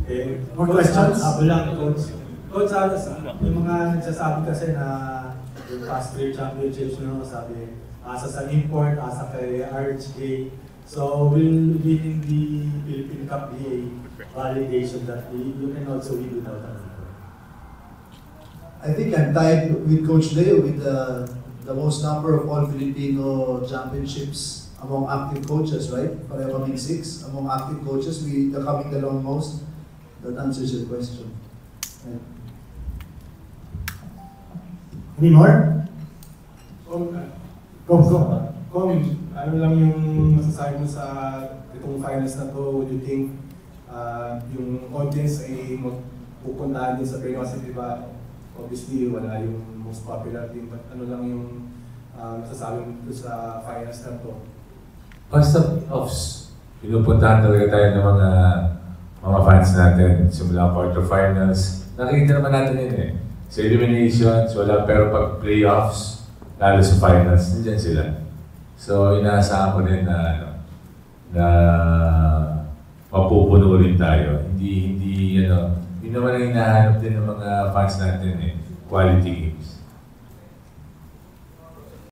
Okay. More questions? Lang, Coach. Coach, yung mga nagsasabi kasi na yung past 3 championships nyo, sabi, asa sa import, asa kay RHA. So, will winning the Philippine Cup be a validation that you can also win without an import? I think I'm tied with Coach Leo with the most number of all Filipino championships among active coaches, right? Pareho kaming 6. Among active coaches, we are coming the most. That answers your question. Right. Any more? Kung ano lang yung masasabi mo sa itong finals na to, would you think yung audience ay pupuntahan din sa Pinoy kasi diba obviously wala yung most popular team, but ano lang yung masasabi mo sa finals na to? Basta pinupuntahan talaga tayo ng mga fans natin simula quarterfinals. Nakikita naman natin yun eh. Sa eliminations, wala, pero pag playoffs, lalo sa finals, nandiyan sila. So, inaasahan ko din na mapupuno rin tayo. Hindi naman ang hinahanap din ng mga fans natin eh, quality games.